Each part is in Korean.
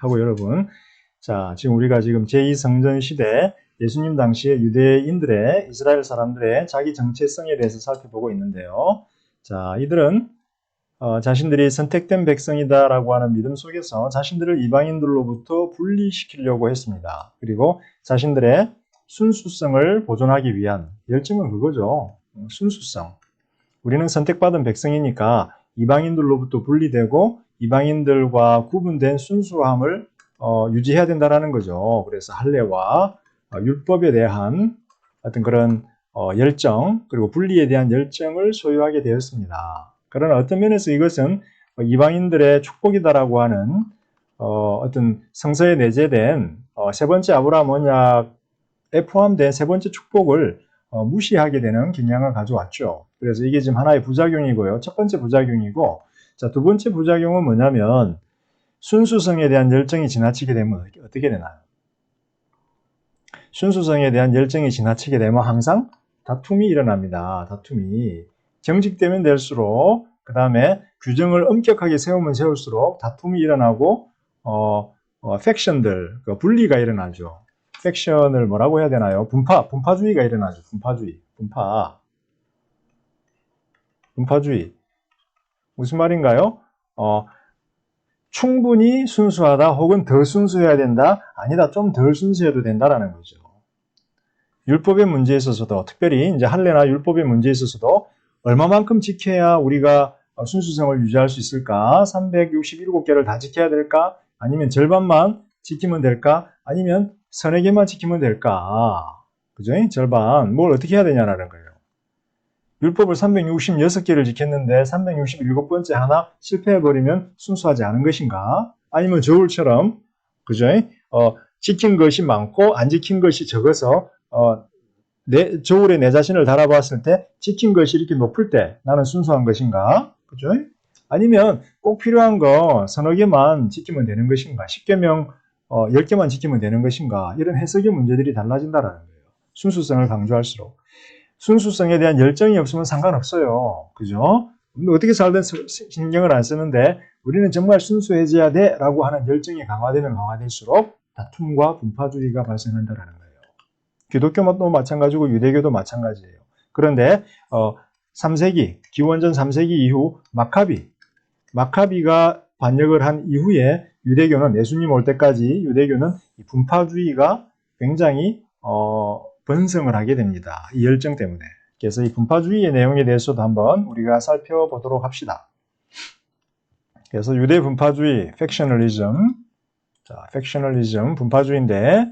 하고 여러분. 자, 지금 우리가 지금 제2성전 시대 예수님 당시에 유대인들의, 이스라엘 사람들의 자기 정체성에 대해서 살펴보고 있는데요. 자, 이들은 자신들이 선택된 백성이다라고 하는 믿음 속에서 자신들을 이방인들로부터 분리시키려고 했습니다. 그리고 자신들의 순수성을 보존하기 위한 열정은 그거죠. 순수성. 우리는 선택받은 백성이니까 이방인들로부터 분리되고 이방인들과 구분된 순수함을 유지해야 된다는 거죠. 그래서 할례와 율법에 대한 어떤 그런 열정, 그리고 분리에 대한 열정을 소유하게 되었습니다. 그러나 어떤 면에서 이것은 이방인들의 축복이다라고 하는 어떤 성서에 내재된 세 번째 아브라함 언약에 포함된 세 번째 축복을 무시하게 되는 경향을 가져왔죠. 그래서 이게 지금 하나의 부작용이고요. 첫 번째 부작용이고, 자, 두 번째 부작용은 뭐냐면 순수성에 대한 열정이 지나치게 되면 어떻게 되나요? 순수성에 대한 열정이 지나치게 되면 항상 다툼이 일어납니다. 다툼이. 정직되면 될수록, 그 다음에 규정을 엄격하게 세우면 세울수록 다툼이 일어나고, 팩션들, 분리가 일어나죠. 팩션을 뭐라고 해야 되나요? 분파주의가 일어나죠. 분파주의. 무슨 말인가요? 충분히 순수하다 혹은 더 순수해야 된다? 아니다, 좀 덜 순수해도 된다라는 거죠. 율법의 문제에 있어서도, 특별히 이제 할례나 율법의 문제에 있어서도 얼마만큼 지켜야 우리가 순수성을 유지할 수 있을까? 367개를 다 지켜야 될까? 아니면 절반만 지키면 될까? 아니면 서너 개만 지키면 될까? 그죠? 절반. 뭘 어떻게 해야 되냐라는 거예요. 율법을 366개를 지켰는데 367번째 하나 실패해버리면 순수하지 않은 것인가? 아니면 저울처럼, 그죠? 지킨 것이 많고 안 지킨 것이 적어서 저울에 내 자신을 달아봤을 때 지킨 것이 이렇게 높을 때 나는 순수한 것인가? 그죠? 아니면 꼭 필요한 거 서너 개만 지키면 되는 것인가? 10개명 10개만 지키면 되는 것인가? 이런 해석의 문제들이 달라진다는 거예요. 순수성을 강조할수록. 순수성에 대한 열정이 없으면 상관없어요. 그죠? 어떻게 살든 신경을 안 쓰는데 우리는 정말 순수해져야 돼 라고 하는 열정이 강화되면 강화될수록 다툼과 분파주의가 발생한다는 거예요. 기독교도 마찬가지고 유대교도 마찬가지예요. 그런데 3세기, 기원전 3세기 이후 마카비가 반역을 한 이후에 유대교는 예수님 올 때까지 유대교는 분파주의가 굉장히 번성을 하게 됩니다. 이 열정 때문에. 그래서 이 분파주의의 내용에 대해서도 한번 우리가 살펴보도록 합시다. 그래서 유대 분파주의, 팩셔널리즘, 분파주의인데,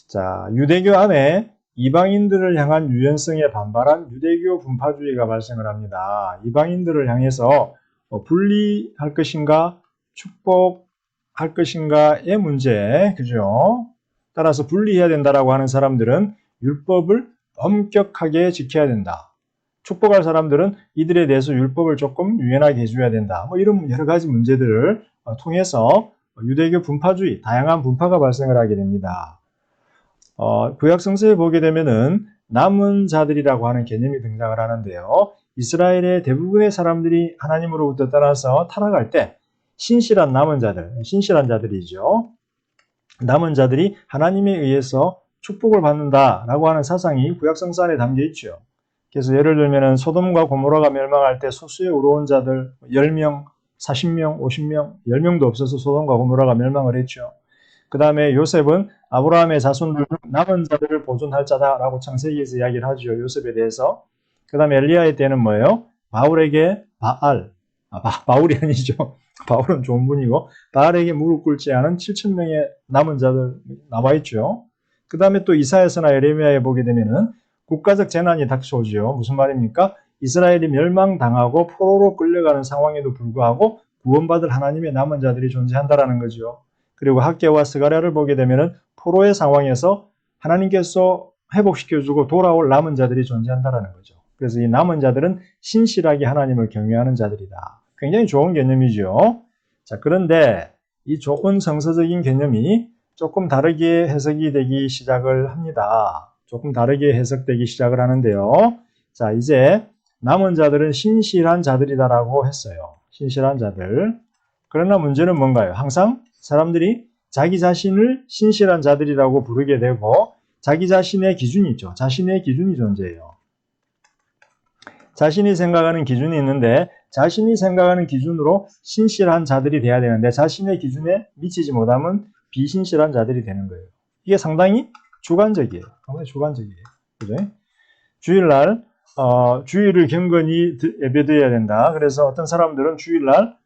자, 유대교 안에 이방인들을 향한 유연성에 반발한 유대교 분파주의가 발생을 합니다. 이방인들을 향해서 분리할 것인가, 축복할 것인가의 문제, 그죠? 따라서 분리해야 된다라고 하는 사람들은 율법을 엄격하게 지켜야 된다. 축복할 사람들은 이들에 대해서 율법을 조금 유연하게 해줘야 된다. 뭐 이런 여러 가지 문제들을 통해서 유대교 분파주의, 다양한 분파가 발생을 하게 됩니다. 구약 성서에 보게 되면은 남은 자들이라고 하는 개념이 등장을 하는데요. 이스라엘의 대부분의 사람들이 하나님으로부터 떠나서 타락할 때 신실한 남은 자들, 신실한 자들이죠. 남은 자들이 하나님에 의해서 축복을 받는다라고 하는 사상이 구약 성서 안에 담겨 있죠. 그래서 예를 들면은 소돔과 고모라가 멸망할 때 소수의 의로운 자들 10명, 40명, 50명, 10명도 없어서 소돔과 고모라가 멸망을 했죠. 그 다음에 요셉은 아브라함의 자손들 남은 자들을 보존할 자다라고 창세기에서 이야기를 하죠. 요셉에 대해서. 그 다음에 엘리야의 때는 뭐예요? 바울에게 바울이 아니죠. 바울은 좋은 분이고 바알에게 무릎 꿇지 않은 7,000명의 남은 자들 나와 있죠. 그 다음에 또 이사야서나 예레미야에 보게 되면은 국가적 재난이 닥쳐오죠. 무슨 말입니까? 이스라엘이 멸망당하고 포로로 끌려가는 상황에도 불구하고 구원받을 하나님의 남은 자들이 존재한다라는 거죠. 그리고 학개와 스가랴를 보게 되면은 포로의 상황에서 하나님께서 회복시켜주고 돌아올 남은 자들이 존재한다라는 거죠. 그래서 이 남은 자들은 신실하게 하나님을 경외하는 자들이다. 굉장히 좋은 개념이죠. 자, 그런데 이 좋은 성서적인 개념이 조금 다르게 해석이 되기 시작을 합니다. 조금 다르게 해석되기 시작을 하는데요. 자, 이제 남은 자들은 신실한 자들이다라고 했어요. 신실한 자들. 그러나 문제는 뭔가요? 항상 사람들이 자기 자신을 신실한 자들이라고 부르게 되고 자기 자신의 기준이 있죠. 자신의 기준이 존재해요. 자신이 생각하는 기준이 있는데 자신이 생각하는 기준으로 신실한 자들이 돼야 되는데 자신의 기준에 미치지 못하면 비신실한 자들이 되는 거예요. 이게 상당히 주관적이에요. 상당히 주관적이에요. 그죠? 주일날 주일을 경건히 예배드려야 된다. 그래서 어떤 사람들은 주일날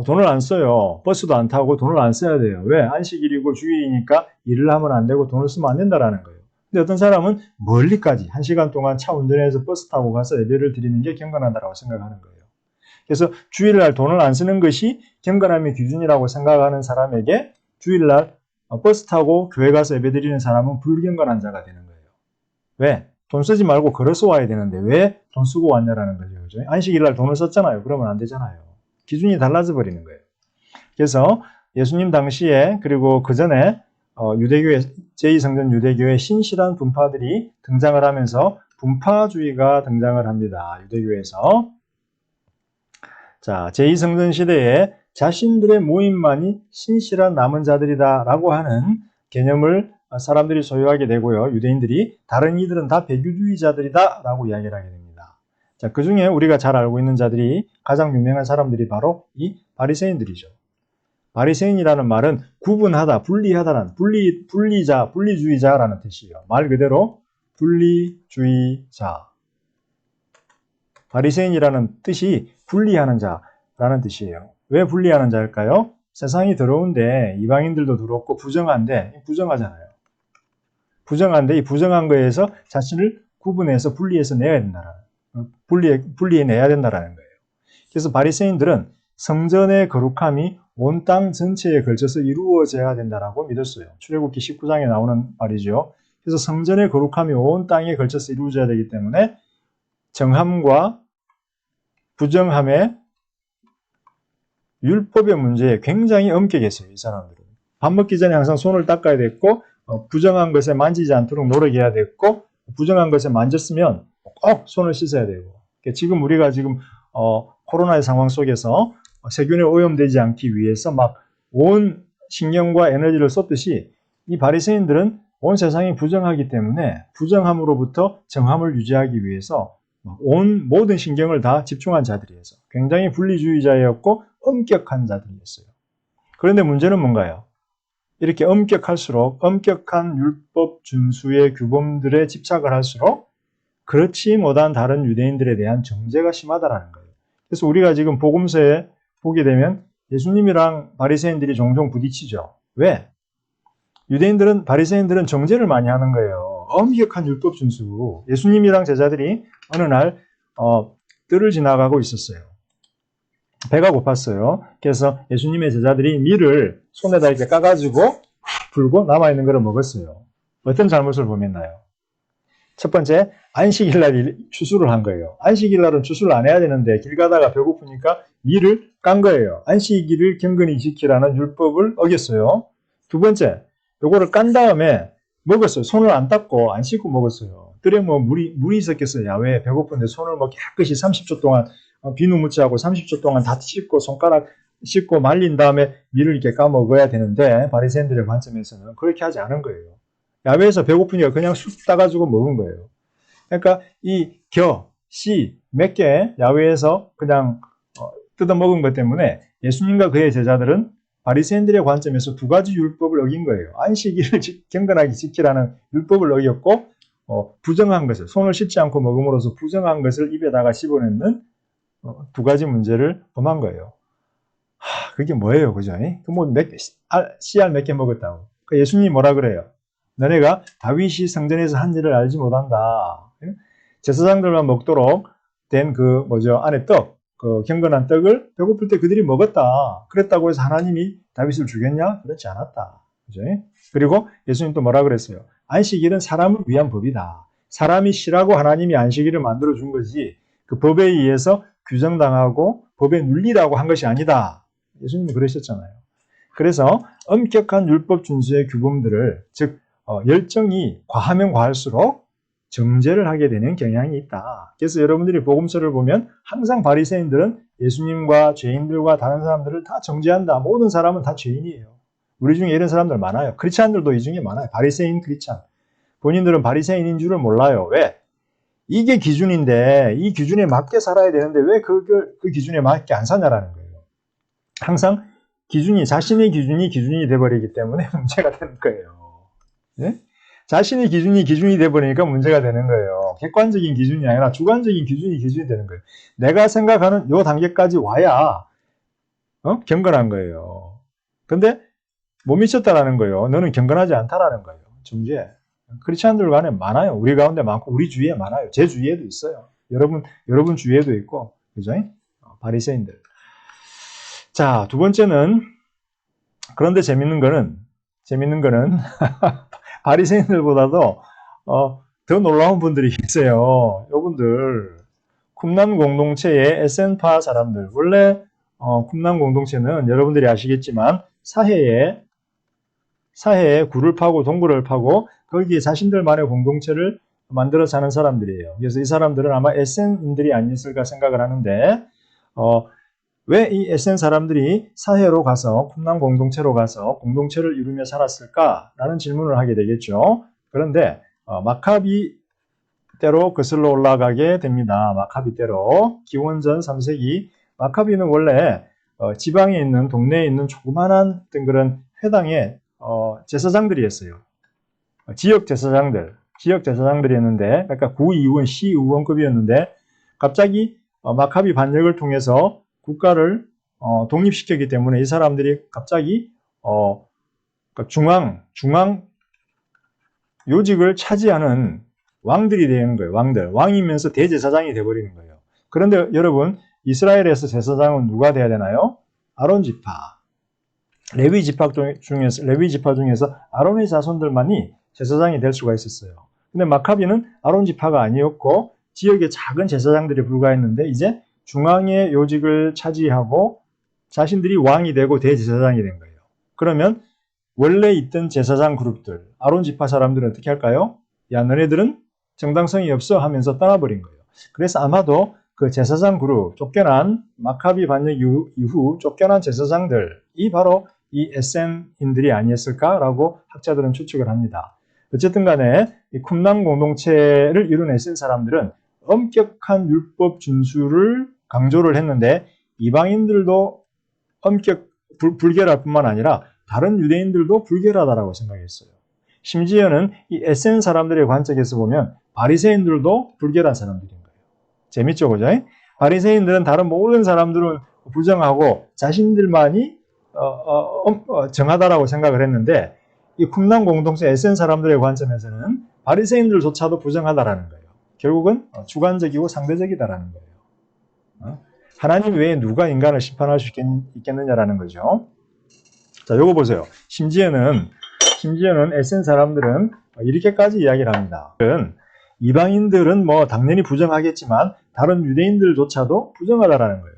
돈을 안 써요. 버스도 안 타고 돈을 안 써야 돼요. 왜? 안식일이고 주일이니까 일을 하면 안 되고 돈을 쓰면 안 된다라는 거예요. 근데 어떤 사람은 멀리까지 1시간 동안 차 운전해서 버스 타고 가서 예배를 드리는 게 경건하다고 생각하는 거예요. 그래서 주일날 돈을 안 쓰는 것이 경건함의 기준이라고 생각하는 사람에게 주일날 버스 타고 교회 가서 예배 드리는 사람은 불경건한 자가 되는 거예요. 왜? 돈 쓰지 말고 걸어서 와야 되는데 왜 돈 쓰고 왔냐라는 거죠. 그죠? 안식일날 돈을 썼잖아요. 그러면 안 되잖아요. 기준이 달라져 버리는 거예요. 그래서 예수님 당시에 그리고 그 전에 유대교의 제2성전 유대교의 신실한 분파들이 등장을 하면서 분파주의가 등장을 합니다. 유대교에서. 자, 제2성전 시대에 자신들의 모임만이 신실한 남은 자들이다라고 하는 개념을 사람들이 소유하게 되고요. 유대인들이 다른 이들은 다 배교주의자들이다라고 이야기를 하게 됩니다. 자, 그 중에 우리가 잘 알고 있는 자들이 가장 유명한 사람들이 바로 이 바리새인들이죠. 바리새인이라는 말은 구분하다, 분리하다라는 분리자, 분리주의자라는 뜻이에요. 말 그대로 분리주의자. 바리새인이라는 뜻이 분리하는 자라는 뜻이에요. 왜 분리하는 자일까요? 세상이 더러운데 이방인들도 더럽고 부정하잖아요. 부정한데 이 부정한 거에서 자신을 구분해서 분리해서 내야 된다라는 분리해내야 된다라는 거예요. 그래서 바리새인들은 성전의 거룩함이 온 땅 전체에 걸쳐서 이루어져야 된다라고 믿었어요. 출애굽기 19장에 나오는 말이죠. 그래서 성전의 거룩함이 온 땅에 걸쳐서 이루어져야 되기 때문에 정함과 부정함의 율법의 문제에 굉장히 엄격했어요. 이 사람들은. 밥 먹기 전에 항상 손을 닦아야 됐고 부정한 것에 만지지 않도록 노력해야 됐고 부정한 것에 만졌으면 꼭 손을 씻어야 되고 지금 우리가 코로나의 상황 속에서 세균에 오염되지 않기 위해서 막 온 신경과 에너지를 쏟듯이 이 바리새인들은 온 세상이 부정하기 때문에 부정함으로부터 정함을 유지하기 위해서 온 모든 신경을 다 집중한 자들이어서 굉장히 분리주의자였고 엄격한 자들이었어요. 그런데 문제는 뭔가요? 이렇게 엄격할수록 엄격한 율법 준수의 규범들에 집착을 할수록 그렇지 못한 다른 유대인들에 대한 정죄가 심하다라는 거예요. 그래서 우리가 지금 복음서에 보게 되면 예수님이랑 바리새인들이 종종 부딪히죠. 왜? 바리새인들은 정죄를 많이 하는 거예요. 엄격한 율법 준수. 예수님이랑 제자들이 어느 날 뜰을 지나가고 있었어요. 배가 고팠어요. 그래서 예수님의 제자들이 밀을 손에다 이렇게 까가지고 불고 남아있는 걸 먹었어요. 어떤 잘못을 범했나요? 첫 번째, 안식일날 추수를 한 거예요. 안식일날은 추수를 안 해야 되는데 길 가다가 배고프니까 밀을 깐 거예요. 안식일을 경건히 지키라는 율법을 어겼어요. 두 번째, 요거를 깐 다음에 먹었어요. 손을 안 닦고 안 씻고 먹었어요. 뜰에 물이 있었겠어요. 야외에 배고픈데 손을 깨끗이 30초 동안 비누 묻히하고 30초 동안 다 씻고 손가락 씻고 말린 다음에 밀을 이렇게 까먹어야 되는데 바리새인들의 관점에서는 그렇게 하지 않은 거예요. 야외에서 배고프니까 그냥 쑥 따가지고 먹은 거예요. 그러니까 이 씨 몇 개 야외에서 그냥 뜯어 먹은 것 때문에 예수님과 그의 제자들은 바리새인들의 관점에서 두 가지 율법을 어긴 거예요. 안식일을 경건하게 지키라는 율법을 어겼고 부정한 것을 손을 씻지 않고 먹음으로써 부정한 것을 입에다가 씹어내는 두 가지 문제를 범한 거예요. 그게 뭐예요, 그죠? 씨알 몇 개 먹었다고. 예수님이 뭐라 그래요? 너네가 다윗이 성전에서 한 일을 알지 못한다. 제사장들만 먹도록 된 안에 경건한 떡을 배고플 때 그들이 먹었다. 그랬다고 해서 하나님이 다윗을 죽였냐? 그렇지 않았다. 그죠? 그리고 예수님 또 뭐라 그랬어요? 안식일은 사람을 위한 법이다. 사람이 쉬라고 하나님이 안식일을 만들어 준 거지 그 법에 의해서 규정당하고 법에 눌리라고 한 것이 아니다. 예수님이 그러셨잖아요. 그래서 엄격한 율법 준수의 규범들을 열정이 과하면 과할수록 정죄를 하게 되는 경향이 있다. 그래서 여러분들이 복음서를 보면 항상 바리새인들은 예수님과 죄인들과 다른 사람들을 다 정죄한다. 모든 사람은 다 죄인이에요. 우리 중에 이런 사람들 많아요. 크리스찬들도 이 중에 많아요. 바리새인 크리스찬. 본인들은 바리새인인 줄을 몰라요. 왜? 이게 기준인데 이 기준에 맞게 살아야 되는데 왜 그 기준에 맞게 안 사냐라는 거예요. 항상 자신의 기준이 돼버리기 때문에 문제가 되는 거예요. 네? 자신의 기준이 돼버리니까 문제가 되는 거예요. 객관적인 기준이 아니라 주관적인 기준이 되는 거예요. 내가 생각하는 요 단계까지 와야 경건한 거예요. 근데 못 미쳤다라는 거예요. 너는 경건하지 않다라는 거예요. 중재. 크리스찬들 간에 많아요. 우리 가운데 많고 우리 주위에 많아요. 제 주위에도 있어요. 여러분 주위에도 있고, 그죠? 바리새인들. 자, 두 번째는 그런데 재밌는 거는 바리새인들보다도 더 놀라운 분들이 있어요. 이분들 쿰란 공동체의 에센파 사람들. 원래 쿰란 공동체는 여러분들이 아시겠지만 사해에 굴을 파고 동굴을 파고 거기에 자신들만의 공동체를 만들어 사는 사람들이에요. 그래서 이 사람들은 아마 에센인들이 아니었을까 생각을 하는데 왜 이 에센 사람들이 사해로 가서 쿰란 공동체로 가서 공동체를 이루며 살았을까라는 질문을 하게 되겠죠. 그런데 마카비 때로 거슬러 올라가게 됩니다. 마카비 때로 기원전 3세기 마카비는 원래 지방에 있는 동네에 있는 조그만한 어떤 그런 회당의 제사장들이었어요. 지역 제사장들이었는데 그러니까 구의원, 시의원급이었는데 갑자기 마카비 반역을 통해서 국가를 독립시켰기 때문에 이 사람들이 갑자기 중앙 요직을 차지하는 왕들이 되는 거예요. 왕이면서 대제사장이 돼버리는 거예요. 그런데 여러분 이스라엘에서 제사장은 누가 돼야 되나요? 아론 지파. 레위 지파 중에서 아론의 자손들만이 제사장이 될 수가 있었어요. 근데 마카비는 아론 지파가 아니었고 지역의 작은 제사장들이 불과했는데 이제 중앙의 요직을 차지하고 자신들이 왕이 되고 대제사장이 된 거예요. 그러면 원래 있던 제사장 그룹들, 아론 지파 사람들은 어떻게 할까요? 야, 너네들은 정당성이 없어 하면서 떠나버린 거예요. 그래서 아마도 그 제사장 그룹, 마카비 반역 이후 쫓겨난 제사장들이 바로 이 에센인들이 아니었을까라고 학자들은 추측을 합니다. 어쨌든 간에 이 쿰란 공동체를 이룬 에센 사람들은 엄격한 율법 준수를 강조를 했는데 이방인들도 불결할 뿐만 아니라 다른 유대인들도 불결하다라고 생각했어요. 심지어는 이 에센 사람들의 관점에서 보면 바리새인들도 불결한 사람들인 거예요. 재밌죠, 그죠? 바리새인들은 다른 모든 사람들은 부정하고 자신들만이 정하다라고 생각을 했는데 이 쿰란 공동체 에센 사람들의 관점에서는 바리새인들조차도 부정하다라는 거예요. 결국은 주관적이고 상대적이다라는 거예요. 하나님 외에 누가 인간을 심판할 수 있겠느냐라는 거죠. 자, 요거 보세요. 심지어는 에센 사람들은 이렇게까지 이야기를 합니다. 이방인들은 뭐 당연히 부정하겠지만 다른 유대인들조차도 부정하다라는 거예요.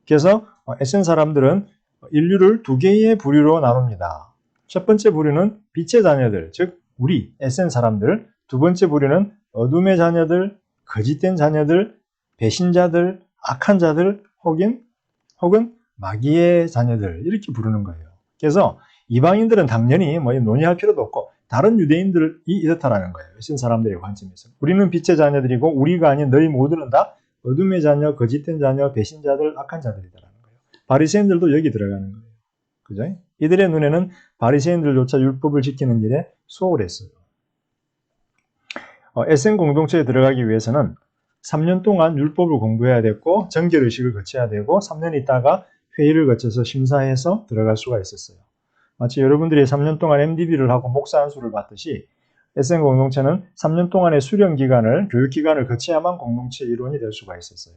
그래서 에센 사람들은 인류를 두 개의 부류로 나눕니다. 첫 번째 부류는 빛의 자녀들, 즉 우리 에센 사람들. 두 번째 부류는 어둠의 자녀들, 거짓된 자녀들, 배신자들, 악한 자들, 혹은 마귀의 자녀들 이렇게 부르는 거예요. 그래서 이방인들은 당연히 뭐 논의할 필요도 없고 다른 유대인들이 이렇다라는 거예요. 에센 사람들의 관점에서. 우리는 빛의 자녀들이고 우리가 아닌 너희 모두는 다 어둠의 자녀, 거짓된 자녀, 배신자들, 악한 자들이다라는 거예요. 바리새인들도 여기 들어가는 거예요. 그죠? 이들의 눈에는 바리새인들조차 율법을 지키는 일에 소홀했어요. 에센 공동체에 들어가기 위해서는 3년 동안 율법을 공부해야 됐고 정결의식을 거쳐야 되고 3년 있다가 회의를 거쳐서 심사해서 들어갈 수가 있었어요. 마치 여러분들이 3년 동안 MDB를 하고 목사 안수를 받듯이 에센 공동체는 3년 동안의 교육기간을 거쳐야만 공동체 일원이 될 수가 있었어요.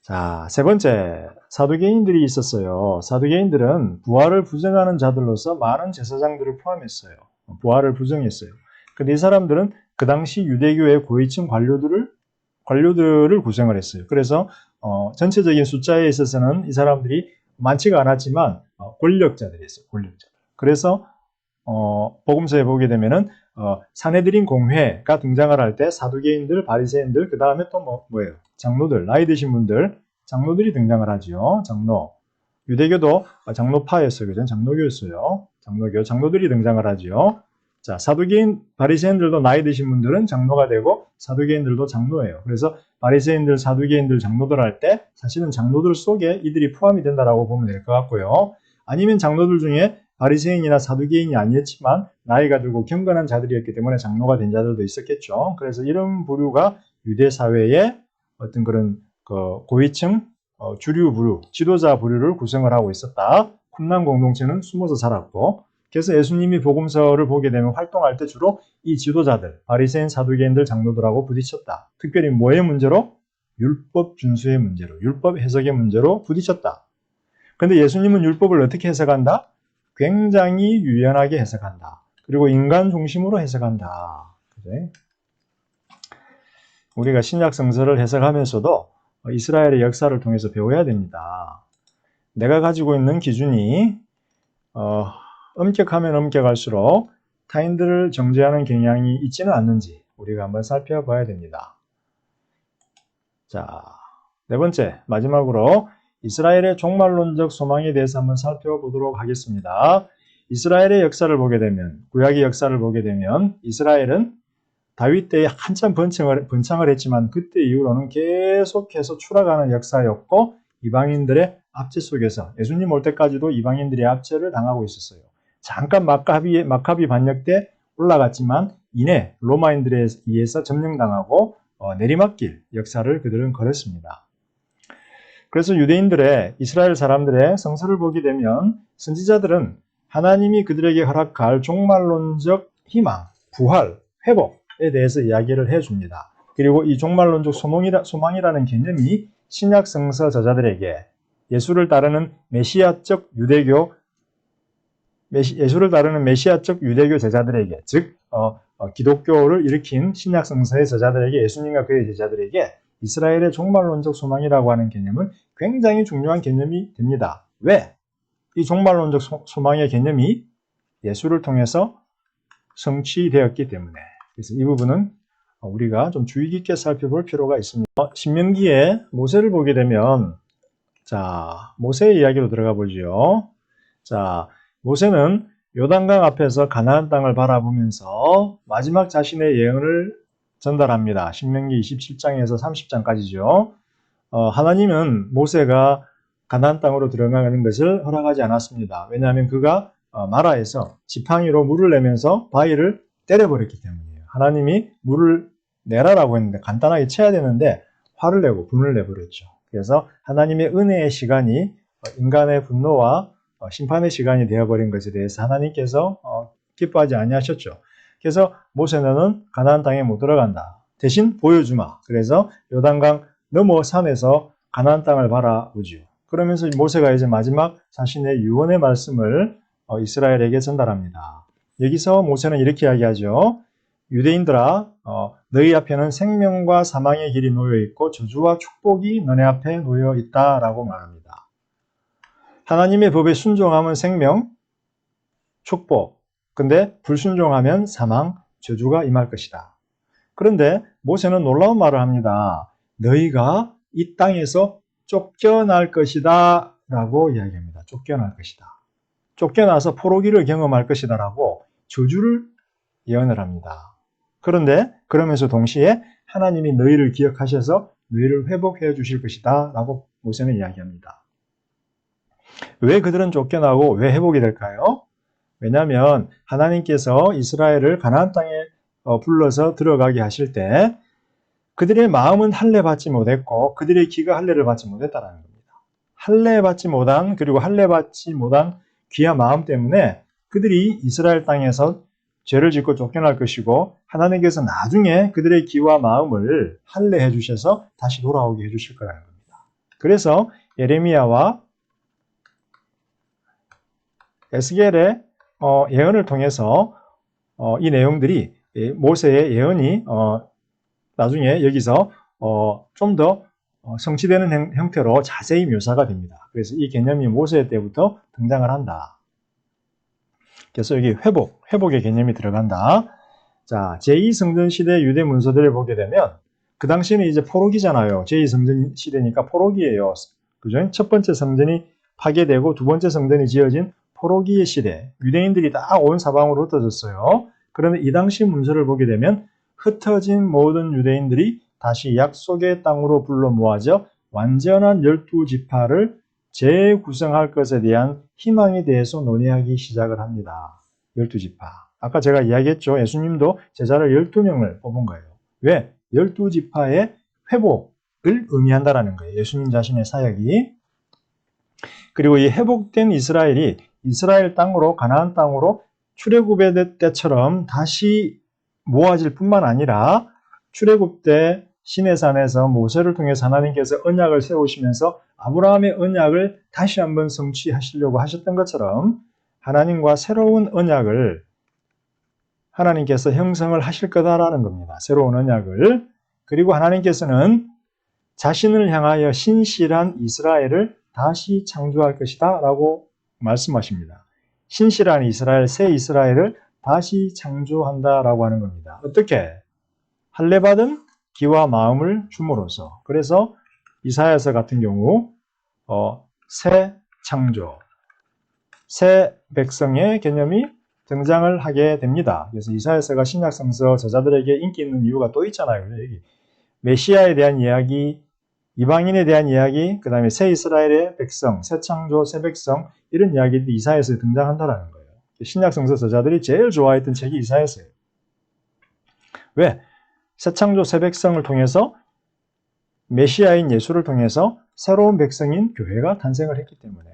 자, 세 번째, 사두개인들이 있었어요. 사두개인들은 부활을 부정하는 자들로서 많은 제사장들을 포함했어요. 부활을 부정했어요. 근데 이 사람들은 그 당시 유대교의 고위층 관료들을 구성을 했어요. 그래서 전체적인 숫자에 있어서는 이 사람들이 많지가 않았지만 권력자들이었어요. 권력자들. 그래서 복음서에 보게 되면은 사내들인 공회가 등장을 할 때 사두개인들, 바리새인들, 그 다음에 또 뭐예요? 장로들, 나이 드신 분들, 장로들이 등장을 하죠. 장로. 유대교도 장로파였어요. 그죠? 장로교였어요. 장로들이 등장을 하죠. 자, 사두개인, 바리새인들도 나이 드신 분들은 장로가 되고 사두개인들도 장로예요. 그래서 바리새인들, 사두개인들, 장로들 할 때 사실은 장로들 속에 이들이 포함이 된다라고 보면 될 것 같고요. 아니면 장로들 중에 바리새인이나 사두개인이 아니었지만 나이가 들고 경건한 자들이었기 때문에 장로가 된 자들도 있었겠죠. 그래서 이런 부류가 유대 사회의 어떤 그런 고위층, 주류 부류, 지도자 부류를 구성을 하고 있었다. 쿰란 공동체는 숨어서 살았고, 그래서 예수님이 복음서를 보게 되면 활동할 때 주로 이 지도자들, 바리새인, 사두개인들, 장로들하고 부딪혔다. 특별히 뭐의 문제로? 율법 준수의 문제로, 율법 해석의 문제로 부딪혔다. 그런데 예수님은 율법을 어떻게 해석한다? 굉장히 유연하게 해석한다. 그리고 인간 중심으로 해석한다. 그래? 우리가 신약 성서를 해석하면서도 이스라엘의 역사를 통해서 배워야 됩니다. 내가 가지고 있는 기준이 엄격하면 엄격할수록 타인들을 정죄하는 경향이 있지는 않는지 우리가 한번 살펴봐야 됩니다. 자, 네 번째, 마지막으로 이스라엘의 종말론적 소망에 대해서 한번 살펴보도록 하겠습니다. 이스라엘의 역사를 보게 되면, 구약의 역사를 보게 되면 이스라엘은 다윗 때에 한참 번창을 했지만 그때 이후로는 계속해서 추락하는 역사였고 이방인들의 압제 속에서 예수님 올 때까지도 이방인들의 압제를 당하고 있었어요. 잠깐 마카비 반역 때 올라갔지만 이내 로마인들에 의해서 점령당하고 내리막길 역사를 그들은 걸었습니다. 그래서 유대인들의 이스라엘 사람들의 성서를 보게 되면 선지자들은 하나님이 그들에게 허락할 종말론적 희망, 부활, 회복에 대해서 이야기를 해줍니다. 그리고 이 종말론적 소망이라는 개념이 신약 성서 저자들에게 예수를 따르는 메시아적 유대교 제자들에게, 즉 기독교를 일으킨 신약 성서의 저자들에게, 예수님과 그의 제자들에게 이스라엘의 종말론적 소망이라고 하는 개념은 굉장히 중요한 개념이 됩니다. 왜? 이 종말론적 소망의 개념이 예수를 통해서 성취되었기 때문에. 그래서 이 부분은 우리가 좀 주의 깊게 살펴볼 필요가 있습니다. 신명기에 모세를 보게 되면, 자, 모세의 이야기로 들어가 보죠. 자, 모세는 요단강 앞에서 가나안 땅을 바라보면서 마지막 자신의 예언을 전달합니다. 신명기 27장에서 30장까지죠. 하나님은 모세가 가나안 땅으로 들어가는 것을 허락하지 않았습니다. 왜냐하면 그가 마라에서 지팡이로 물을 내면서 바위를 때려버렸기 때문이에요. 하나님이 물을 내라라고 했는데 간단하게 쳐야 되는데 화를 내고 분을 내버렸죠. 그래서 하나님의 은혜의 시간이 인간의 분노와 심판의 시간이 되어버린 것에 대해서 하나님께서 기뻐하지 아니하셨죠. 그래서 모세는 가나안 땅에 못 들어간다. 대신 보여주마. 그래서 요단강 너머 산에서 가나안 땅을 바라보지요. 그러면서 모세가 이제 마지막 자신의 유언의 말씀을 이스라엘에게 전달합니다. 여기서 모세는 이렇게 이야기하죠. 유대인들아, 너희 앞에는 생명과 사망의 길이 놓여 있고 저주와 축복이 너네 앞에 놓여 있다라고 말합니다. 하나님의 법에 순종하면 생명, 축복, 근데 불순종하면 사망, 저주가 임할 것이다. 그런데 모세는 놀라운 말을 합니다. 너희가 이 땅에서 쫓겨날 것이다 라고 이야기합니다. 쫓겨날 것이다. 쫓겨나서 포로기를 경험할 것이다 라고 저주를 예언을 합니다. 그런데 그러면서 동시에 하나님이 너희를 기억하셔서 너희를 회복해 주실 것이다 라고 모세는 이야기합니다. 왜 그들은 쫓겨나고 왜 회복이 될까요? 왜냐하면 하나님께서 이스라엘을 가나안 땅에 불러서 들어가게 하실 때 그들의 마음은 할례 받지 못했고 그들의 귀가 할례를 받지 못했다는 겁니다. 할례 받지 못한 귀한 마음 때문에 그들이 이스라엘 땅에서 죄를 짓고 쫓겨날 것이고 하나님께서 나중에 그들의 귀와 마음을 할례해 주셔서 다시 돌아오게 해 주실 거라는 겁니다. 그래서 예레미야와 에스겔의 예언을 통해서 이 내용들이 모세의 예언이 나중에 여기서 좀 더 성취되는 형태로 자세히 묘사가 됩니다. 그래서 이 개념이 모세 때부터 등장을 한다. 그래서 여기 회복의 개념이 들어간다. 자, 제2성전 시대 유대 문서들을 보게 되면 그 당시에는 이제 포로기잖아요. 제2성전 시대니까 포로기예요. 그죠? 첫 번째 성전이 파괴되고 두 번째 성전이 지어진 포로기의 시대. 유대인들이 다 온 사방으로 흩어졌어요. 그런데 이 당시 문서를 보게 되면 흩어진 모든 유대인들이 다시 약속의 땅으로 불러 모아져 완전한 12지파를 재구성할 것에 대한 희망에 대해서 논의하기 시작을 합니다. 12지파. 아까 제가 이야기했죠. 예수님도 제자를 12명을 뽑은 거예요. 왜? 12지파의 회복을 의미한다라는 거예요. 예수님 자신의 사역이. 그리고 이 회복된 이스라엘이 이스라엘 땅으로, 가나안 땅으로 출애굽의 때처럼 다시 모아질 뿐만 아니라 출애굽 때 시내산에서 모세를 통해서 하나님께서 언약을 세우시면서 아브라함의 언약을 다시 한번 성취하시려고 하셨던 것처럼 하나님과 새로운 언약을 하나님께서 형성을 하실 거다라는 겁니다. 새로운 언약을. 그리고 하나님께서는 자신을 향하여 신실한 이스라엘을 다시 창조할 것이다 라고 말씀하십니다. 신실한 이스라엘, 새 이스라엘을 다시 창조한다라고 하는 겁니다. 어떻게? 할례받은 기와 마음을 줌으로써. 그래서 이사야서 같은 경우 새 창조, 새 백성의 개념이 등장을 하게 됩니다. 그래서 이사야서가 신약성서 저자들에게 인기 있는 이유가 또 있잖아요. 여기 메시아에 대한 이야기, 이방인에 대한 이야기, 그 다음에 새 이스라엘의 백성, 새 창조, 새 백성 이런 이야기들이 이사야서에 등장한다는 거예요. 신약성서 저자들이 제일 좋아했던 책이 이사야서예요. 왜? 새 창조, 새 백성을 통해서 메시아인 예수를 통해서 새로운 백성인 교회가 탄생을 했기 때문에.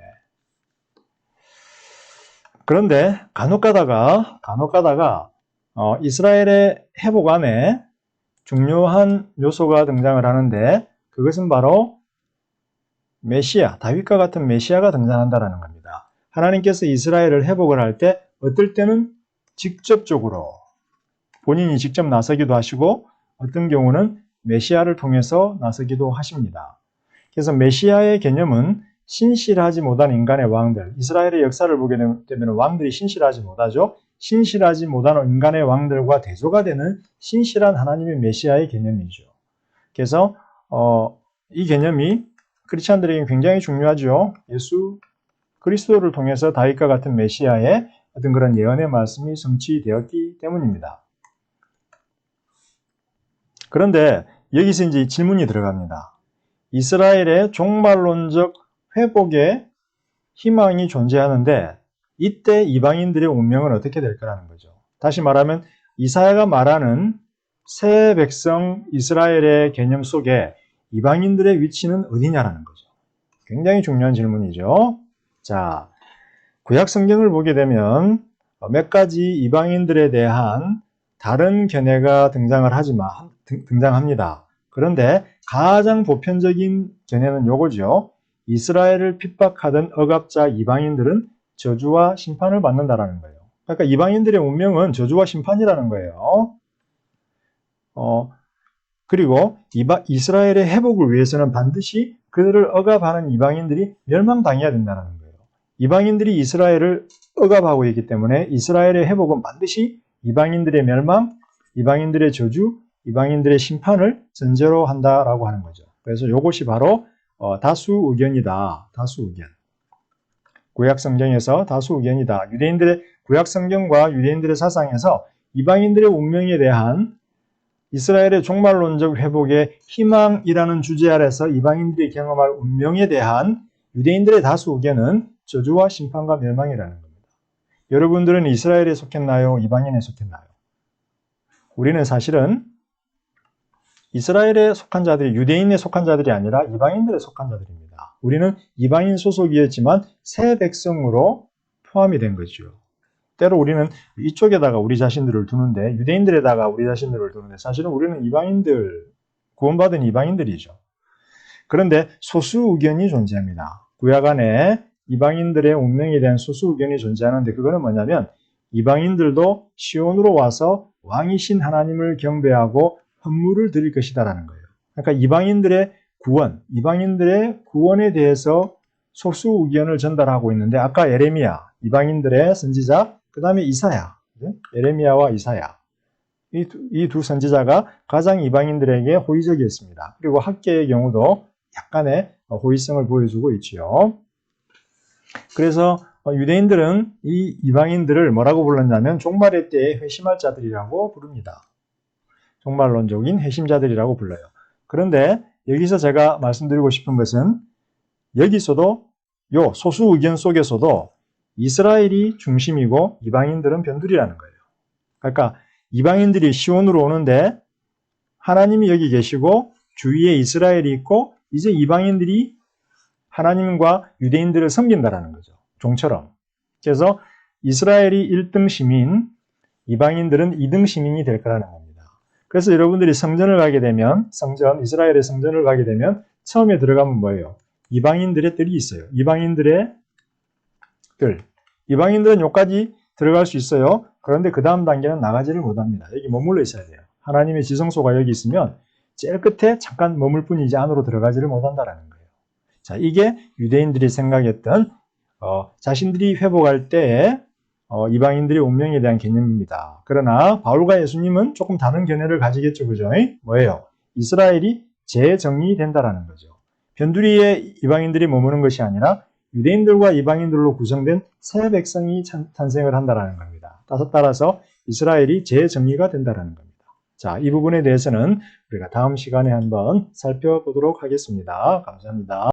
그런데 간혹 가다가 이스라엘의 회복 안에 중요한 요소가 등장을 하는데 그것은 바로 메시아, 다윗과 같은 메시아가 등장한다는 겁니다. 하나님께서 이스라엘을 회복을 할 때 어떨 때는 직접적으로 본인이 직접 나서기도 하시고 어떤 경우는 메시아를 통해서 나서기도 하십니다. 그래서 메시아의 개념은 신실하지 못한 인간의 왕들, 이스라엘의 역사를 보게 되면 왕들이 신실하지 못하죠. 신실하지 못한 인간의 왕들과 대조가 되는 신실한 하나님의 메시아의 개념이죠. 그래서 이 개념이 크리스찬들에게 굉장히 중요하죠. 예수 그리스도를 통해서 다윗과 같은 메시아의 어떤 그런 예언의 말씀이 성취되었기 때문입니다. 그런데 여기서 이제 질문이 들어갑니다. 이스라엘의 종말론적 회복의 희망이 존재하는데 이때 이방인들의 운명은 어떻게 될 거라는 거죠. 다시 말하면 이사야가 말하는 새 백성 이스라엘의 개념 속에 이방인들의 위치는 어디냐라는 거죠. 굉장히 중요한 질문이죠. 자, 구약 성경을 보게 되면 몇 가지 이방인들에 대한 다른 견해가 등장합니다. 그런데 가장 보편적인 견해는 요거죠. 이스라엘을 핍박하던 억압자 이방인들은 저주와 심판을 받는다라는 거예요. 그러니까 이방인들의 운명은 저주와 심판이라는 거예요. 그리고 이스라엘의 회복을 위해서는 반드시 그들을 억압하는 이방인들이 멸망당해야 된다는 거예요. 이방인들이 이스라엘을 억압하고 있기 때문에 이스라엘의 회복은 반드시 이방인들의 멸망, 이방인들의 저주, 이방인들의 심판을 전제로 한다라고 하는 거죠. 그래서 이것이 바로 다수 의견이다. 다수 의견. 구약 성경에서 다수 의견이다. 유대인들의 구약 성경과 유대인들의 사상에서 이방인들의 운명에 대한 이스라엘의 종말론적 회복의 희망이라는 주제 아래서 이방인들이 경험할 운명에 대한 유대인들의 다수 의견은 저주와 심판과 멸망이라는 겁니다. 여러분들은 이스라엘에 속했나요? 이방인에 속했나요? 우리는 사실은 이스라엘에 속한 자들이 유대인에 속한 자들이 아니라 이방인들에 속한 자들입니다. 우리는 이방인 소속이었지만 새 백성으로 포함이 된 거죠. 때로 우리는 이쪽에다가 우리 자신들을 두는데 유대인들에다가 우리 자신들을 두는데 사실은 우리는 이방인들, 구원받은 이방인들이죠. 그런데 소수 의견이 존재합니다. 구약 안에 이방인들의 운명에 대한 소수 의견이 존재하는데 그거는 뭐냐면 이방인들도 시온으로 와서 왕이신 하나님을 경배하고 헌물을 드릴 것이다라는 거예요. 그러니까 이방인들의 구원에 대해서 소수 의견을 전달하고 있는데 아까 예레미야, 이방인들의 선지자, 그 다음에 이사야, 예레미야와 이사야. 이 두 선지자가 가장 이방인들에게 호의적이었습니다. 그리고 학계의 경우도 약간의 호의성을 보여주고 있지요. 그래서 유대인들은 이 이방인들을 뭐라고 불렀냐면 종말의 때에 회심할 자들이라고 부릅니다. 종말론적인 회심자들이라고 불러요. 그런데 여기서 제가 말씀드리고 싶은 것은 여기서도 요 소수 의견 속에서도 이스라엘이 중심이고 이방인들은 변두리라는 거예요. 그러니까 이방인들이 시온으로 오는데 하나님이 여기 계시고 주위에 이스라엘이 있고 이제 이방인들이 하나님과 유대인들을 섬긴다라는 거죠. 종처럼. 그래서 이스라엘이 1등 시민, 이방인들은 2등 시민이 될 거라는 겁니다. 그래서 여러분들이 성전을 가게 되면, 이스라엘의 성전을 가게 되면 처음에 들어가면 뭐예요? 이방인들의 뜰이 있어요. 이방인들의 뜰. 이방인들은 여기까지 들어갈 수 있어요. 그런데 그 다음 단계는 나가지를 못합니다. 여기 머물러 있어야 돼요. 하나님의 지성소가 여기 있으면 제일 끝에 잠깐 머물 뿐이지 안으로 들어가지를 못한다라는 거예요. 자, 이게 유대인들이 생각했던 자신들이 회복할 때에 이방인들의 운명에 대한 개념입니다. 그러나 바울과 예수님은 조금 다른 견해를 가지겠죠. 그죠? 뭐예요? 이스라엘이 재정리된다라는 거죠. 변두리에 이방인들이 머무는 것이 아니라 유대인들과 이방인들로 구성된 새 백성이 탄생을 한다라는 겁니다. 따라서 이스라엘이 재정리가 된다라는 겁니다. 자, 이 부분에 대해서는 우리가 다음 시간에 한번 살펴보도록 하겠습니다. 감사합니다.